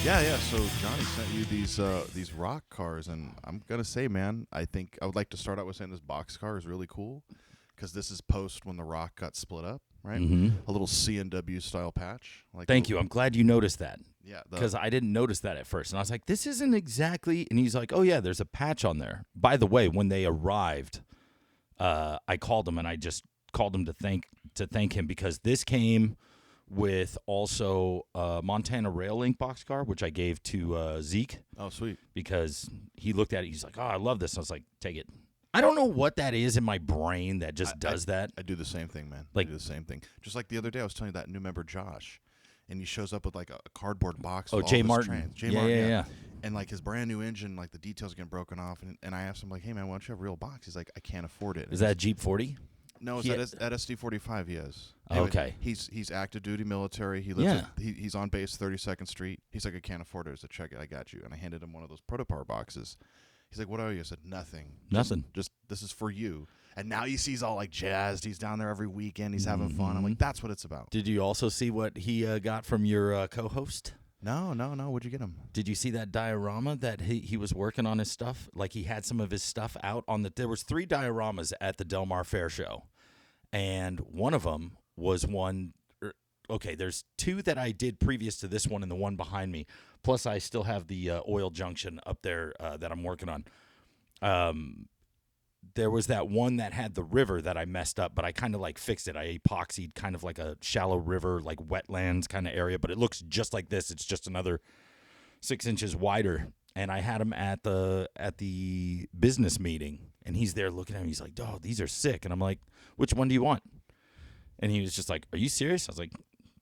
Yeah. So Johnny sent you these rock cars, and I'm gonna say, man, I think I would like to start out with saying this box car is really cool because this is post when the Rock got split up, right? Mm-hmm. A little CNW style patch. Thank you. I'm glad you noticed that. Yeah, Because I didn't notice that at first. And I was like, this isn't exactly. And he's like, oh, yeah, there's a patch on there. By the way, when they arrived, I called him and I just called him to thank him because this came with also Montana Rail Link boxcar, which I gave to Zeke. Oh, sweet. Because he looked at it. He's like, oh, I love this. I was like, take it. I don't know what that is in my brain that just does that. I do the same thing, man. Like, I do the same thing. Just like the other day, I was telling you that new member Josh, and he shows up with like a cardboard box. Oh, with Jay all of his Martin. trains. Jay Yeah, Martin, yeah. And like his brand new engine, like the details getting broken off. And I asked him, like, hey, man, why don't you have a real box? He's like, I can't afford it. Is that a Jeep 40? No, it's at SD45 he has. Okay. He's active duty military. He lives he's on base 32nd Street. He's like, I can't afford it. I said, check it, I got you. And I handed him one of those Protopower boxes. He's like, what are you? I said, nothing. Nothing. Just this is for you. And now you see he's all like jazzed. He's down there every weekend. He's having fun. I'm like, that's what it's about. Did you also see what he got from your co-host? No. What'd you get him? Did you see that diorama that he was working on his stuff? Like he had some of his stuff out on the. There was 3 dioramas at the Del Mar Fair Show, and one of them was one. Okay, there's 2 that I did previous to this one, and the one behind me. Plus, I still have the oil junction up there that I'm working on. There was that one that had the river that I messed up, but I kind of like fixed it. I epoxied kind of like a shallow river, like wetlands kind of area, but it looks just like this. It's just another 6 inches wider. And I had him at the business meeting, and he's there looking at me. He's like, "Oh, these are sick." And I'm like, "Which one do you want?" And he was just like, "Are you serious?" I was like,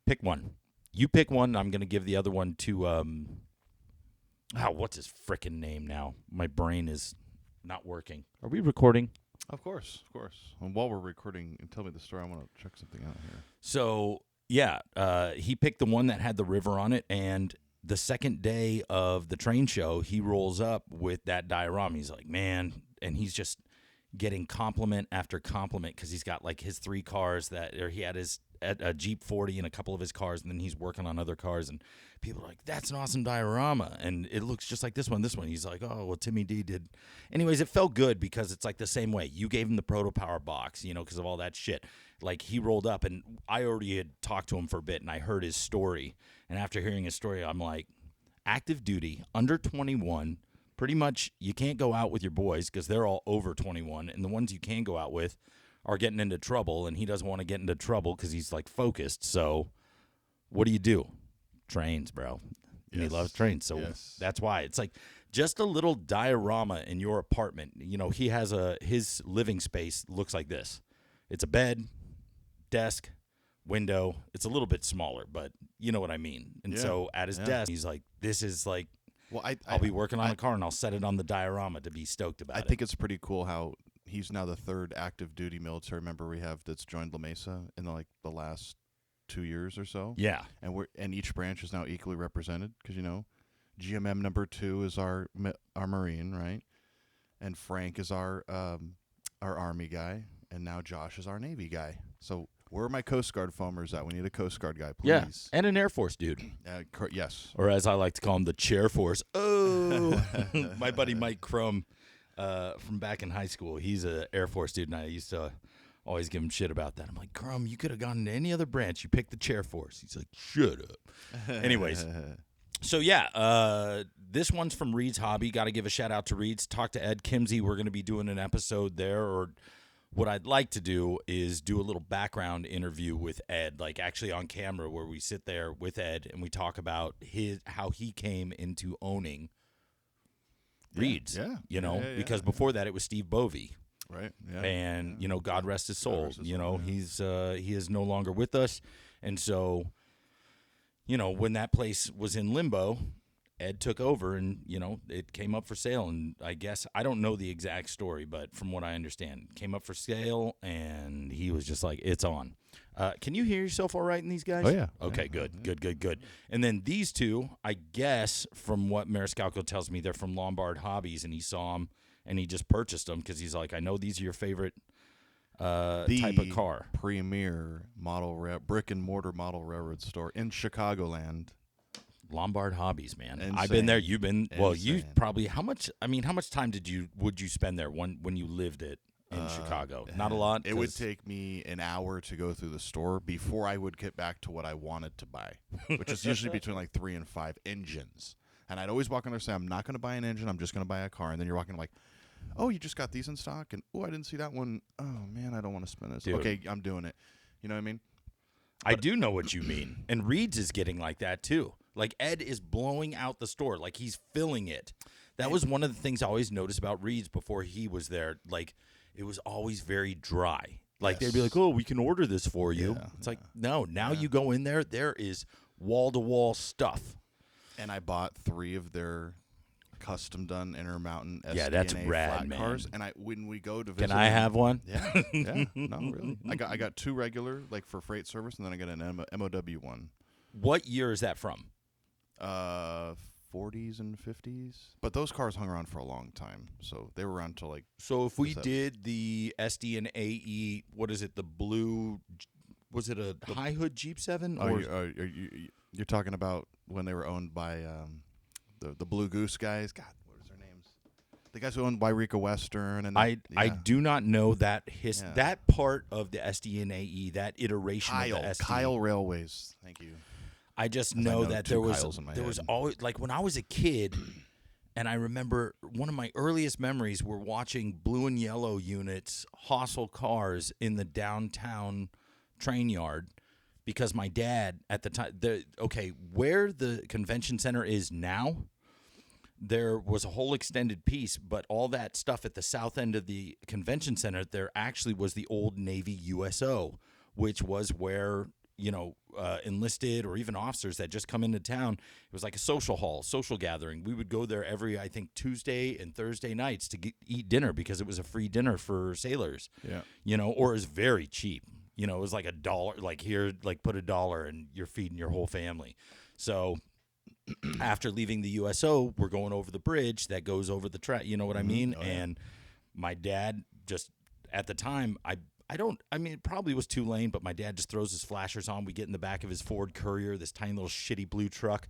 "Pick one. You pick one. I'm gonna give the other one to what's his frickin' name now? My brain is not working. Are we recording? Of course. And while we're recording, tell me the story. I want to check something out here. So yeah, he picked the one that had the river on it, and the second day of the train show, he rolls up with that diorama. He's like, man, and he's just getting compliment after compliment because he's got like his 3 cars or he had a Jeep 40 and a couple of his cars, and then he's working on other cars, and people are like, that's an awesome diorama, and it looks just like this one. He's like, oh, well, Timmy D did. Anyways, it felt good because it's like the same way. You gave him the Protopower box, because of all that shit. Like, he rolled up, and I already had talked to him for a bit, and I heard his story, and after hearing his story, I'm like, active duty, under 21, pretty much you can't go out with your boys because they're all over 21, and the ones you can go out with are getting into trouble, and he doesn't want to get into trouble because he's, like, focused. So what do? Trains, bro. And he loves trains. So that's why. It's like just a little diorama in your apartment. He has his living space looks like this. It's a bed, desk, window. It's a little bit smaller, but you know what I mean. And so at his desk, he's like, this is like, well, I'll be working on a car, and I'll set it on the diorama to be stoked about it. I think it's pretty cool how he's now the 3rd active duty military member we have that's joined La Mesa in the last 2 years or so. Yeah. And each branch is now equally represented because GMM number 2 is our Marine, right? And Frank is our Army guy, and now Josh is our Navy guy. So where are my Coast Guard foamers at? We need a Coast Guard guy, please. Yeah, and an Air Force dude. Yes. Or as I like to call him, the Chair Force. Oh, my buddy Mike Crum from back in high school. He's an Air Force dude, and I used to always give him shit about that. I'm like, Crum, you could have gone into any other branch. You picked the Chair Force. He's like, shut up. Anyways. So, yeah, this one's from Reed's Hobby. Got to give a shout-out to Reed's. Talk to Ed Kimsey. We're going to be doing an episode there. Or what I'd like to do is do a little background interview with Ed, like actually on camera, where we sit there with Ed and we talk about how he came into owning Reed's. Because before that it was Steve Bovey. Right. Yeah. And, God rest his soul. He is no longer with us. And so, when that place was in limbo, Ed took over and, it came up for sale. And I guess, I don't know the exact story, but from what I understand, it came up for sale and he was just like, it's on. Can you hear yourself all right in these guys? Oh, yeah. Okay, good. And then these 2, I guess, from what Mariscalco tells me, they're from Lombard Hobbies, and he saw them and he just purchased them because he's like, I know these are your favorite type of car. Premier brick and mortar model railroad store in Chicagoland. Lombard Hobbies, man. Insane. I've been there. You've been. Well, you Insane. probably. How much? I mean, how much time would you spend there when you lived in Chicago? Not a lot. It would 'cause- take me an hour to go through the store before I would get back to what I wanted to buy, which is usually between like 3 and 5 engines. And I'd always walk in there and say, I'm not going to buy an engine. I'm just going to buy a car. And then you're walking like, oh, you just got these in stock? And, oh, I didn't see that one. Oh, man, I don't want to spend this. Dude. Okay, I'm doing it. You know what I mean? I do know what you mean. And Reed's is getting like that too. Like Ed is blowing out the store. Like he's filling it. That was one of the things I always noticed about Reed's before he was there. Like it was always very dry. Like they'd be like, oh, we can order this for you. Yeah, it's like, no, now you go in there, there is wall-to-wall stuff. And I bought 3 of their custom done Intermountain SDNA Yeah, that's rad, flat man. cars. And when we go to visit, Can I have one? Yeah, yeah, no, really. I got 2 regular, like for freight service, and then I got an MOW one. What year is that from? 40s and 50s. But those cars hung around for a long time, so they were around till like. So if we What's that? did the SD and AE, what is it? The blue, was it a high hood Jeep 7? Oh, you're talking about when they were owned by the Blue Goose guys. God, what is their names? The guys who owned Wairika Western and I yeah. do not know that Yeah. that part of the SD and AE, that iteration of the SD. Kyle Railways. Thank you. I just 'Cause I know know that 2 there was Kyles in my head. always, like when I was a kid, and I remember one of my earliest memories were watching blue and yellow units hustle cars in the downtown train yard, because my dad at the time, where the convention center is now, there was a whole extended piece, but all that stuff at the south end of the convention center, there actually was the old Navy USO, which was where, enlisted or even officers that just come into town, it was like a social hall, social gathering. We would go there every, I think, Tuesday and Thursday nights to eat dinner because it was a free dinner for sailors, Yeah. or it was very cheap. It was like $1, like here, like put $1 and you're feeding your whole family. So after leaving the USO, we're going over the bridge that goes over the track. You know what I mean? Oh, yeah. And my dad just, at the time, it probably was too late, but my dad just throws his flashers on. We get in the back of his Ford Courier, this tiny little shitty blue truck.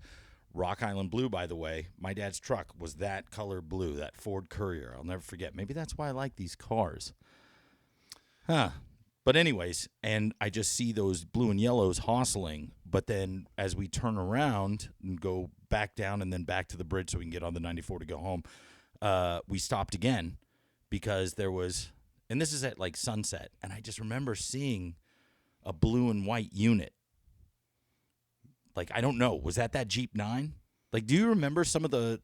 Rock Island blue, by the way. My dad's truck was that color blue, that Ford Courier. I'll never forget. Maybe that's why I like these cars. Huh. But anyways, and I just see those blue and yellows hustling. But then as we turn around and go back down and then back to the bridge so we can get on the 94 to go home, we stopped again because there was, and this is at like sunset, and I just remember seeing a blue and white unit. Like, I don't know, was that Jeep 9? Like, do you remember some of the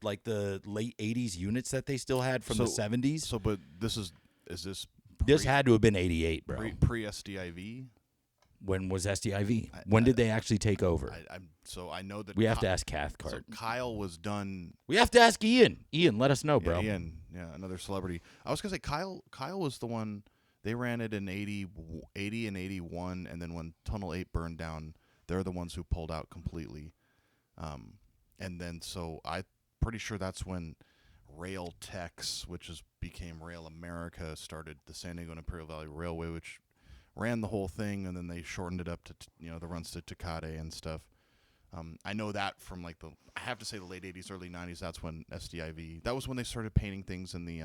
late 80s units that they still had from the 70s? So, but is this This had to have been 88, bro. pre SDIV? When was SDIV? When did they actually take over? I know that We have to ask Cathcart. So Kyle was done. We have to ask Ian. Ian, let us know, bro. Yeah, Ian, another celebrity. I was gonna say Kyle was the one. They ran it in 80 and 81, and then when Tunnel 8 burned down, they're the ones who pulled out completely. And then so I'm pretty sure that's when Rail Tex, which became Rail America, started the San Diego and Imperial Valley Railway, which ran the whole thing, and then they shortened it up to the runs to Tecate and stuff. I know that from I have to say the late 80s, early 90s. That's when SDIV. That was when they started painting things in the.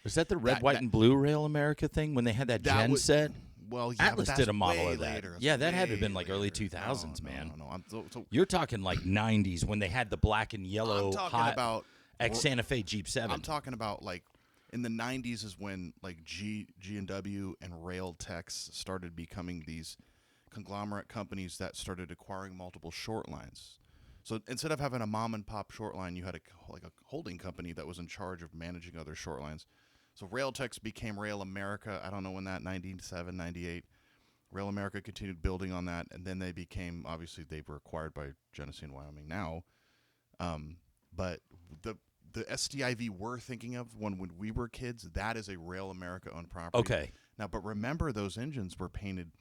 Was that the red, white, and blue Rail America thing when they had that gen set? Well, yeah, Atlas but did that's a model way of that. later. Yeah, that That's had to have way been like early later. 2000s, man. No. You're talking like 90s when they had the black and yellow I'm talking hot about ex Santa Fe Jeep 7. I'm talking about in the 90s is when G&W and Rail Tex started becoming these conglomerate companies that started acquiring multiple short lines. So instead of having a mom and pop short line, you had a holding company that was in charge of managing other short lines. So Rail Tex became Rail America. I don't know when that, 97, 98. Rail America continued building on that, and then they became, obviously they were acquired by Genesee and Wyoming now. But the SDIV we're thinking of when we were kids, that is a Rail America owned property. Okay. Now, but remember those engines were painted,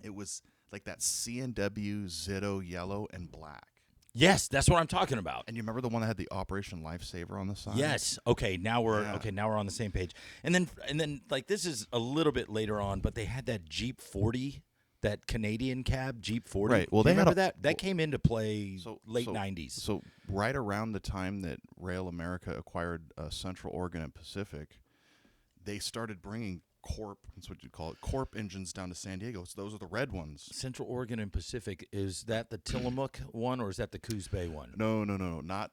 it was like that C&W Zitto yellow and black. Yes, that's what I'm talking about. And you remember the one that had the Operation Lifesaver on the side? Yes. Okay. Now we're on the same page. And then like this is a little bit later on, but they had that Jeep 40 that Canadian cab, Jeep 40. Right. Well, Do you they had remember a- that? That came into play late so 90s. So right around the time that Rail America acquired Central Oregon and Pacific, they started bringing Corp, that's what you call it, Corp engines down to San Diego. So those are the red ones. Central Oregon and Pacific, is that the Tillamook one or is that the Coos Bay one? No, not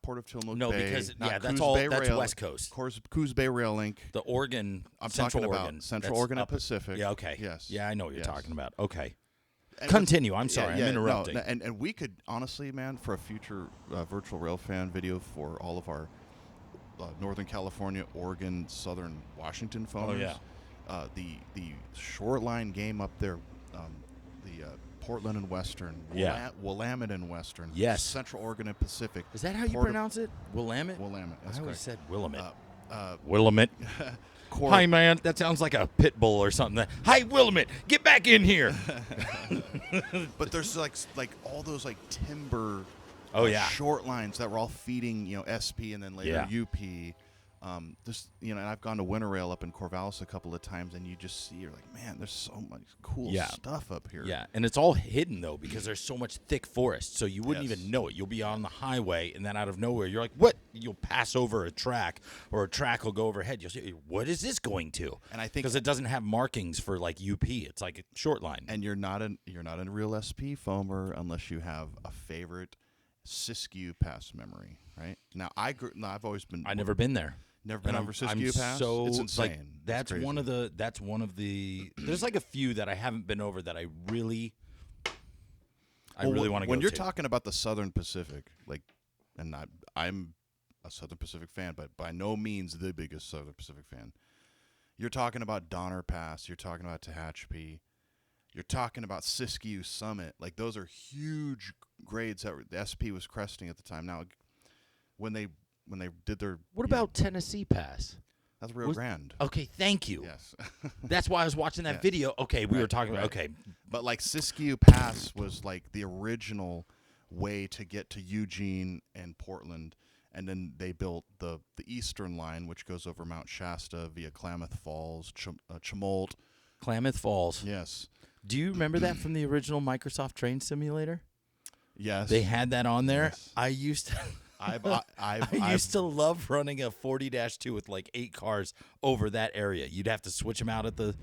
Port of Tillamook No, Bay. because not that's Coos all Bay that's Rail, West Coast. Coos Bay Rail Link. The Oregon, I'm Central talking Oregon, about Central that's Oregon up- and Pacific. Yeah, okay. Yes. Yeah, I know what you're Yes. talking about. Okay. And Continue. I'm sorry. yeah, I'm interrupting. No, and we could honestly, man, for a future virtual rail fan video for all of our Northern California, Oregon, Southern Washington phoners. Oh, yeah. The short line game up there, the Portland and Western, Yeah. Willamette and Western, Yes. Central Oregon and Pacific. Is that how you Port of- pronounce it? Willamette? Willamette. I That's always correct. said Willamette. Uh, Willamette. Corp- Hi, man. That sounds like a pit bull or something. Hi, Willamette. Get back in here. But there's like all those like timber Oh, yeah. short lines that were all feeding, SP and then later Yeah. UP. And I've gone to Winter Rail up in Corvallis a couple of times, and you just see, you're like, man, there's so much cool Yeah. stuff up here. Yeah, and it's all hidden, though, because there's so much thick forest, so you wouldn't Yes. even know it. You'll be on the highway, and then out of nowhere, you're like, what? You'll pass over a track, or a track will go overhead. You'll say, what is this going to? And I think, Because it doesn't have markings for, like, UP. It's like a short line. and you're not a real SP foamer unless you have a favorite Siskiyou Pass memory, right? Now I've always been. I've never been there. Never been And over I'm Siskiyou Pass. so It's insane. like that's one of the. There's like a few that I haven't been over that I really want to go. When you're to. talking about the Southern Pacific, I'm a Southern Pacific fan, but by no means the biggest Southern Pacific fan. You're talking about Donner Pass. You're talking about Tehachapi. You're talking about Siskiyou Summit. Like, those are huge grades that the SP was cresting at the time. Now, when they did their What about Tennessee Pass? that's Rio Grande. Okay, thank you. Yes. That's why I was watching that Yeah. video. Okay, we were Right, talking about. right. Okay, But like Siskiyou Pass was like the original way to get to Eugene and Portland, and then they built the eastern line, which goes over Mount Shasta via Klamath Falls, Chumult. Klamath Falls. Yes, Do you remember that from the original Microsoft Train Simulator? yes. They had that on there. Yes. I used to. I've I used to love running a 40-2 with like 8 cars over that area. You'd have to switch them out at the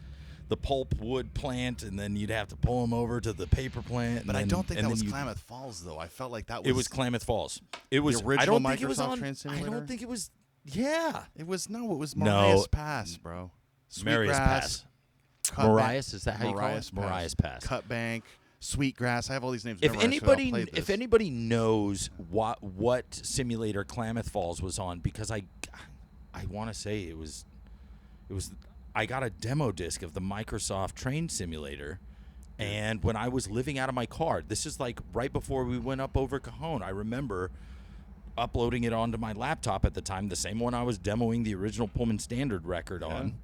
pulp wood plant, and then you'd have to pull them over to the paper plant. But I and don't think then that was you- Klamath Falls, though. I felt like that was. It was Klamath Falls. It was. I original don't think it was Microsoft on. Train I Simulator? don't think it was. Yeah. It was Marias No. Pass, bro. Marias Pass. Cut Marias, is that how you call Marias it? Marias Pass. Cut Bank, Sweetgrass. I have all these names. If memorized, 'cause I anybody, played if this. anybody knows what simulator Klamath Falls was on, because I want to say it was. I got a demo disc of the Microsoft Train Simulator, and when I was living out of my car, this is like right before we went up over Cajon. I remember uploading it onto my laptop at the time, the same one I was demoing the original Pullman Standard record on.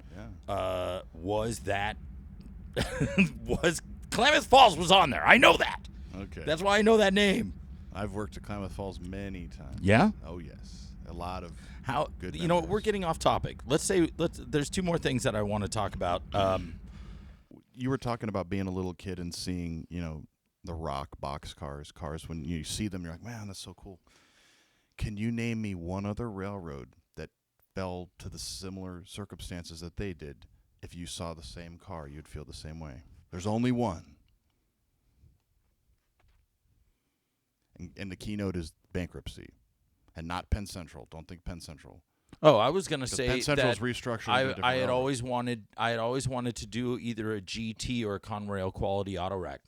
Yeah. Was that was Klamath Falls was on there? I know that. Okay. That's why I know that name. I've worked at Klamath Falls many times. Yeah. Oh yes, a lot of. How Good you know memories. we're getting off topic. There's 2 more things that I want to talk about. You were talking about being a little kid and seeing, the rock box cars when you see them, you're like, man, that's so cool. Can you name me one other railroad that fell to the similar circumstances that they did? If you saw the same car, you'd feel the same way. There's only one. And the keynote is bankruptcy. And not Penn Central. Don't think Penn Central. Oh, I was gonna 'Cause say Penn Central's that restructuring. I into a different had railroad. always wanted to do either a GT or a Conrail quality auto rack.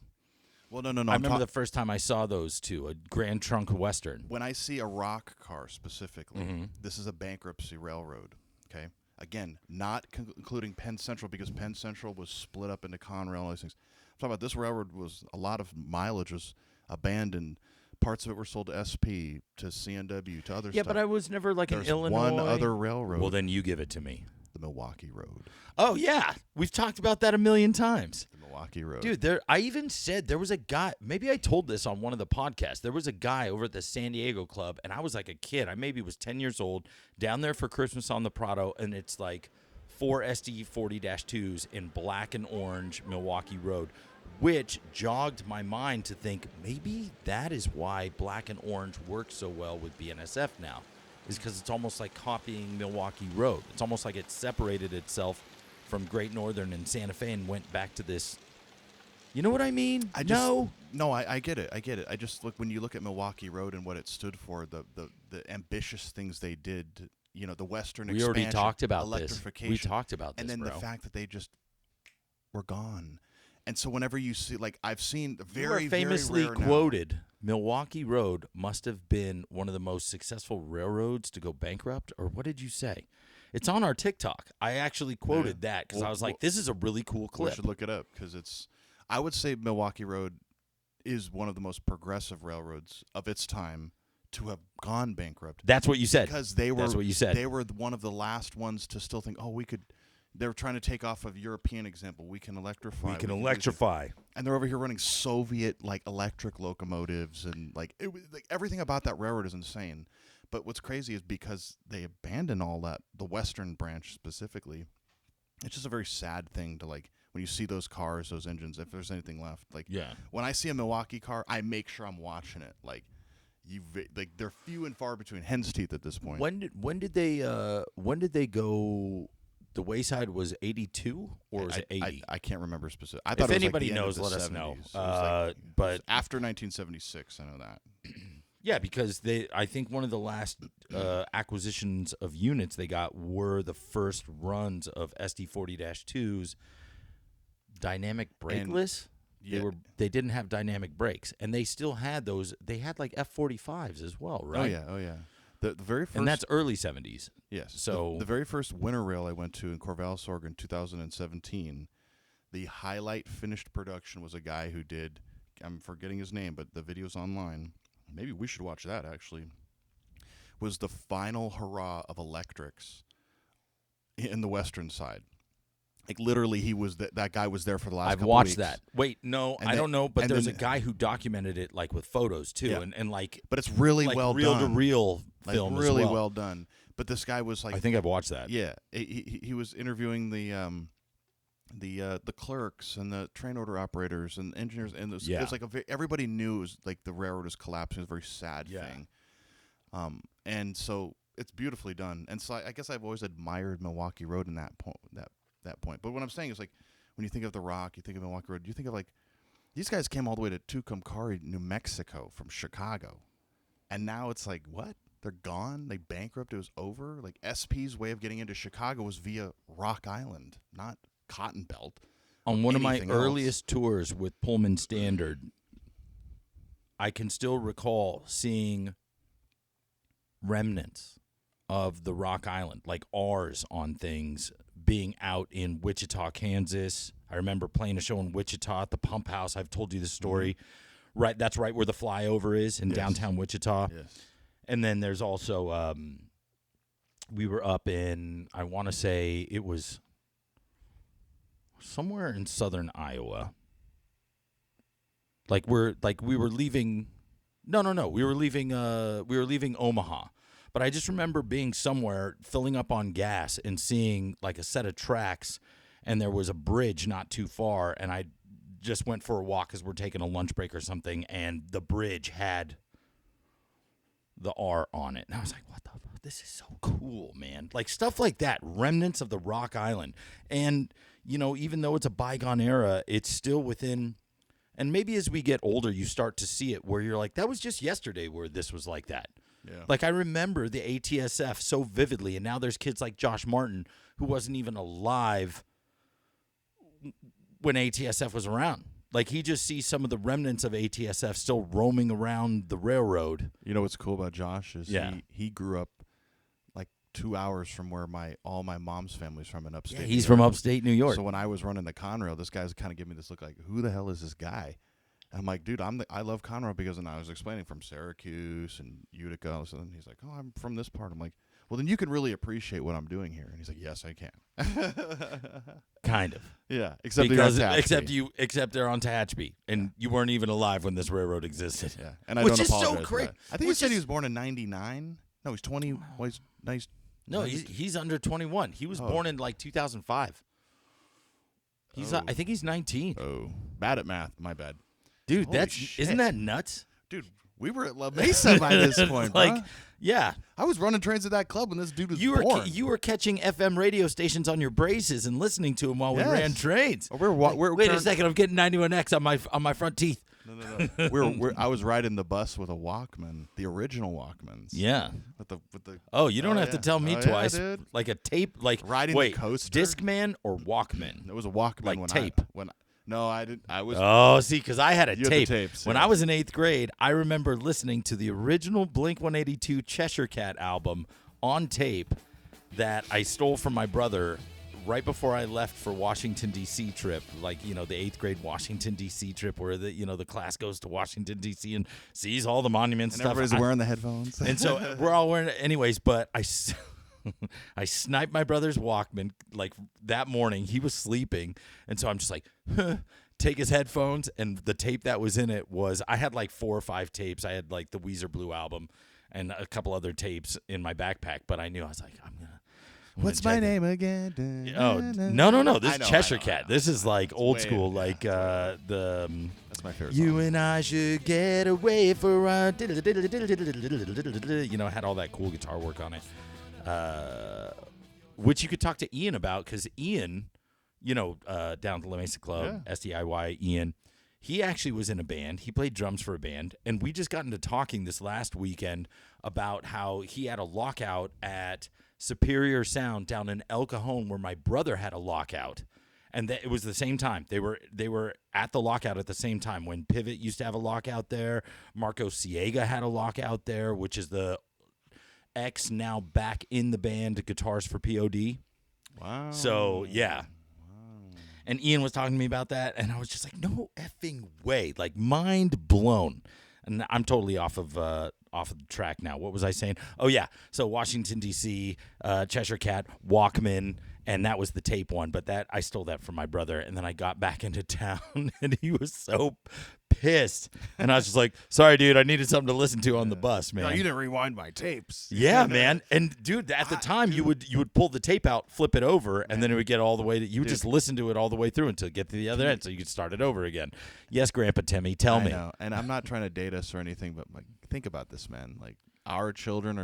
Well, no. I remember the first time I saw those two, a Grand Trunk Western. When I see a rock car specifically, Mm-hmm. this is a bankruptcy railroad. Okay, again, not including Penn Central, because Penn Central was split up into Conrail and all these things. I'm talking about this railroad was a lot of mileage was abandoned. Parts of it were sold to SP, to CNW, to other Yeah, stuff. but I was never like There's an Illinois. one other railroad, Well, then you give it to me. the Milwaukee Road. Oh yeah, we've talked about that a million times. The Milwaukee Road. Dude, I even said there was a guy, maybe I told this on one of the podcasts. There was a guy over at the San Diego Club, and I was like a kid. I maybe was 10 years old, down there for Christmas on the Prado, and it's like 4 SD40-2s in black and orange Milwaukee Road, which jogged my mind to think maybe that is why black and orange works so well with BNSF now, is because it's almost like copying Milwaukee Road. It's almost like it separated itself from Great Northern and Santa Fe and went back to this. You know what I mean? I get it. I just look, when you look at Milwaukee Road and what it stood for, the ambitious things they did, the Western We expansion, already talked about electrification. this. We talked about this, and then bro. the fact that they just were gone. And so whenever you see, like, I've seen You are very famously very rare quoted, Milwaukee Road must have been one of the most successful railroads to go bankrupt, or what did you say? It's on our TikTok. I actually quoted that because I was like, this is a really cool We clip. should look it up because I would say Milwaukee Road is one of the most progressive railroads of its time to have gone bankrupt. That's what you said. Because they were. That's what you said. They were one of the last ones to still think, we could. They were trying to take off of European example. We can electrify. We can do this. electrify. And they're over here running Soviet electric locomotives and everything about that railroad is insane. But what's crazy is because they abandoned all that, the Western branch specifically. It's just a very sad thing to when you see those cars, those engines, if there's anything left. When I see a Milwaukee car, I make sure I'm watching it. They're few and far between, hen's teeth at this point. When did they go? The Wayside was 82 or was it 80? I can't remember specific. I If thought it was anybody the end knows, of the let us 70s. know. It was But after 1976, I know that. yeah, because I think one of the last acquisitions of units they got were the first runs of SD40-2s, dynamic brakeless. They didn't have dynamic brakes, and they still had those. They had F45s as well, right? Oh yeah. The very first, and that's early 70s. yes. So the very first winter rail I went to in Corvallis, Oregon, 2017, the highlight finished production was a guy who did. I'm forgetting his name, but the video's online. Maybe we should watch that. Actually, was the final hurrah of electrics in the western side. Literally, he was that guy was there for the last. I've couple watched weeks. that. Wait, no, And I don't know, but and there's then- a guy who documented it with photos too, Yeah. and But it's really well reel done. to reel film really as well. done. But this guy was I think I've watched that. yeah, he was interviewing the clerks and the train order operators and engineers, and it was everybody knew it was the railroad was collapsing. It was a very sad thing. And so it's beautifully done. And so I guess I've always admired Milwaukee Road in that point. That point. But what I'm saying is when you think of the Rock, you think of Milwaukee Road, you think of these guys came all the way to Tucumcari, New Mexico from Chicago. And now it's what? They're gone? They bankrupt? It was over? SP's way of getting into Chicago was via Rock Island, not Cotton Belt. On one of my anything else. earliest tours with Pullman Standard, I can still recall seeing remnants of the Rock Island, R's on things, being out in Wichita, Kansas. I remember playing a show in Wichita at the Pump House. I've told you the story. Mm-hmm. Right, that's right where the flyover is in downtown Wichita. Yes. And then there's also we were up in, I want to say it was somewhere in southern Iowa. We were leaving. No. We were leaving Omaha. But I just remember being somewhere, filling up on gas, and seeing a set of tracks, and there was a bridge not too far, and I just went for a walk because we're taking a lunch break or something, and the bridge had the R on it. And I was like, what the fuck? This is so cool, man. Stuff like that, remnants of the Rock Island. And, even though it's a bygone era, it's still within, and maybe as we get older, you start to see it where you're like, that was just yesterday where this was like that. Yeah. I remember the ATSF so vividly, and now there's kids like Josh Martin who wasn't even alive when ATSF was around. He just sees some of the remnants of ATSF still roaming around the railroad. You know what's cool about Josh is Yeah. he grew up 2 hours from where all my mom's family's from in upstate. Yeah, New he's York. from upstate New York. So when I was running the Conrail, this guy's kind of giving me this look who the hell is this guy? And I'm like, dude, I love Conrail because, and I was explaining from Syracuse and Utica. And he's like, oh, I'm from this part. I'm like, well, then you can really appreciate what I'm doing here. And he's like, yes, I can. Kind of. Yeah, except they're on Tehachapi, and you weren't even alive when this railroad existed. Yeah, and I Which don't is so apologize for crazy. that. I think he said he was born in '99. No, he's 20. Well, he's No, he's under 21. He was born in like 2005. I think he's 19. Oh, bad at math. My bad. Dude, Holy isn't shit. that nuts? Dude, we were at La Mesa by this point, like, bruh. yeah. I was running trains at that club when this dude was You born. were catching FM radio stations on your braces and listening to them while we ran trains. Oh, Wait a second, I'm getting 91X on my front teeth. No. I was riding the bus with a Walkman, the original Walkmans. Yeah. With the. Oh, you don't have to tell me twice. Yeah, dude. Like a tape, like Riding wait, the coaster. Discman or Walkman? It was a Walkman. Like when tape. No, I didn't. I was. Oh, see, because I had a You had tape. the tapes, When yeah. I was in 8th grade, I remember listening to the original Blink-182 Cheshire Cat album on tape that I stole from my brother right before I left for Washington, D.C. trip. Like, the 8th grade Washington, D.C. trip where the class goes to Washington, D.C. and sees all the monuments And stuff. everybody's wearing the headphones. And so we're all wearing it anyways, but I sniped my brother's Walkman like that morning. He was sleeping, and so I'm just like, take his headphones, and the tape that was in it was, I had like 4 or 5 tapes. I had like the Weezer Blue album and a couple other tapes in my backpack, but I knew I was like, I'm gonna What's my name again? Oh, no. This I know, Cheshire I know, Cat. I know. This is like old way- school, yeah, like That's my favorite. you song. and I should get away for a had all that cool guitar work on it, which you could talk to Ian about, because Ian, down at the La Mesa Club, SDIY Ian, he actually was in a band. He played drums for a band, and we just got into talking this last weekend about how he had a lockout at Superior Sound down in El Cajon, where my brother had a lockout. And it was the same time. They were at the lockout at the same time. When Pivot used to have a lockout there, Marco Ciega had a lockout there, which is the ex now back in the band Guitars for POD. Wow. So yeah. And Ian was talking to me about that, and I was just like, no effing way, like mind blown. And I'm totally off of the track now. What was I saying? Oh yeah, so Washington D.C., Cheshire Cat, Walkman, and that was the tape one. But that I stole that from my brother, and then I got back into town, and he was so pissed. And I was just like, sorry, dude, I needed something to listen to on the bus, man. No, you didn't rewind my tapes. Yeah, man. And dude, at the time, you would pull the tape out, flip it over, and then it would get all the way. You would just listen to it all the way through until you get to the other end, so you could start it over again. Yes, Grandpa Timmy, tell I me. know. And I'm not trying to date us or anything, but like, think about this, man. Like, our children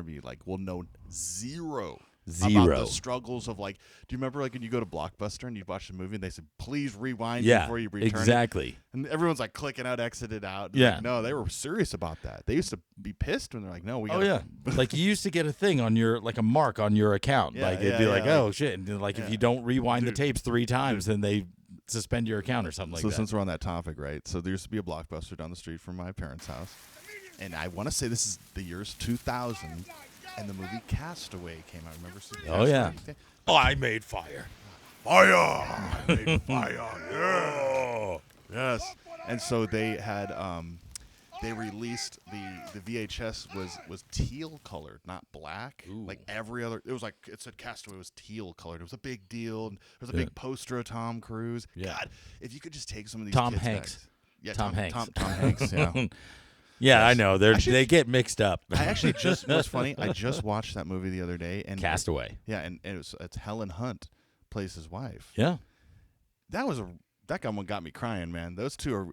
will know zero about the struggles of, like, do you remember, like, when you go to Blockbuster and you watch the movie and they said, please rewind before you return exactly. it? And everyone's like clicking out, exited out. Yeah. Like, no, they were serious about that. They used to be pissed when they're like, no, we got Oh yeah, like you used to get a thing on your, like a mark on your account. Yeah, like it'd be yeah, like, yeah, oh shit, and then, like if you don't rewind the tapes 3 times, then they suspend your account or something like So that. since we're on that topic, right? So there used to be a Blockbuster down the street from my parents' house. And I want to say this is the years 2000, and the movie Castaway came out. Remember seeing Oh, yeah. Castaway? Oh, I made fire. Fire! I made fire! Yeah! Yes. And so they had they released the VHS was teal colored, not black. Ooh. Like every other, it was like, it said Castaway was teal colored. It was a big deal. And there was a big poster of Tom Cruise. Yeah. God, if you could just take some of these Tom kids Hanks. back. Yeah, Tom Hanks. Tom Hanks, yeah. Yeah, Yes. I know. They get mixed up. I actually just, what's funny, I just watched that movie the other day. And Castaway. Yeah, and it's Helen Hunt plays his wife. Yeah. That one got me crying, man. Those two are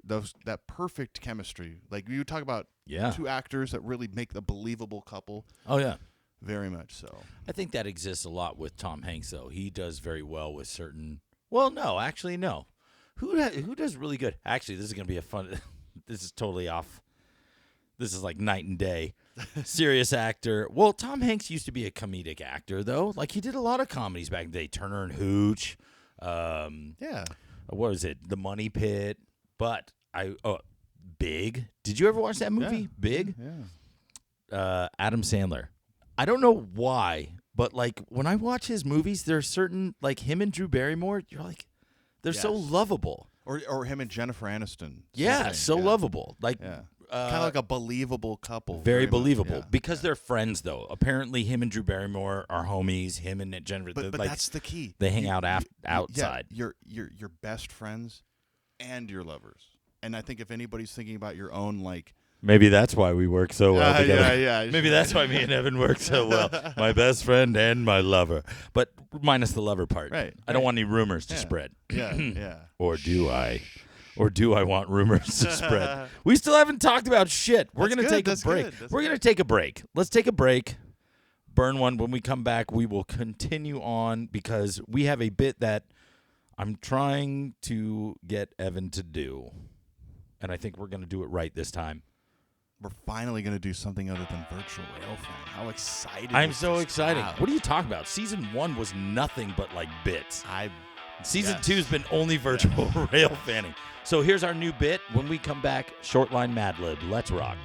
that perfect chemistry. Like, you talk about two actors that really make the believable couple. Oh yeah. Very much so. I think that exists a lot with Tom Hanks, though. He does very well with certain. Well, no, actually, no. Who does really good? Actually, this is gonna be a fun. This is totally off. This is like night and day. Serious actor. Well, Tom Hanks used to be a comedic actor, though. Like, he did a lot of comedies back in the day. Turner and Hooch. Yeah. What was it? The Money Pit. But Big. Did you ever watch that movie? Yeah. Big. Yeah. Adam Sandler. I don't know why, but like when I watch his movies, there's certain, like him and Drew Barrymore. You're like, they're so Yes. lovable. Or him and Jennifer Aniston. Yeah, Same so thing. lovable. Like, Yeah. Kind of like a believable couple. very much, believable yeah. because they're friends, though. Apparently, him and Drew Barrymore are homies. Him and Jennifer, But like, that's the key. they hang out outside. Yeah, you're best friends and your lovers. And I think if anybody's thinking about your own, like, Maybe that's why we work so well together. Yeah. Maybe that's why me and Evan work so well. My best friend and my lover. But minus the lover part. Right. I don't want any rumors to spread. Yeah. Or do I? Or do I want rumors to spread? We still haven't talked about shit. We're going to take a break. We're going to take a break. Let's take a break. Burn one. When we come back, we will continue on because we have a bit that I'm trying to get Evan to do. And I think we're going to do it right this time. We're finally going to do something other than virtual rail fan. How excited I'm is so this? excited. Wow. What are you talking about? Season 1 was nothing but like bits. Season Yes. 2 has been only virtual rail fanning. So here's our new bit. When we come back, Shortline Mad Lib. Let's rock.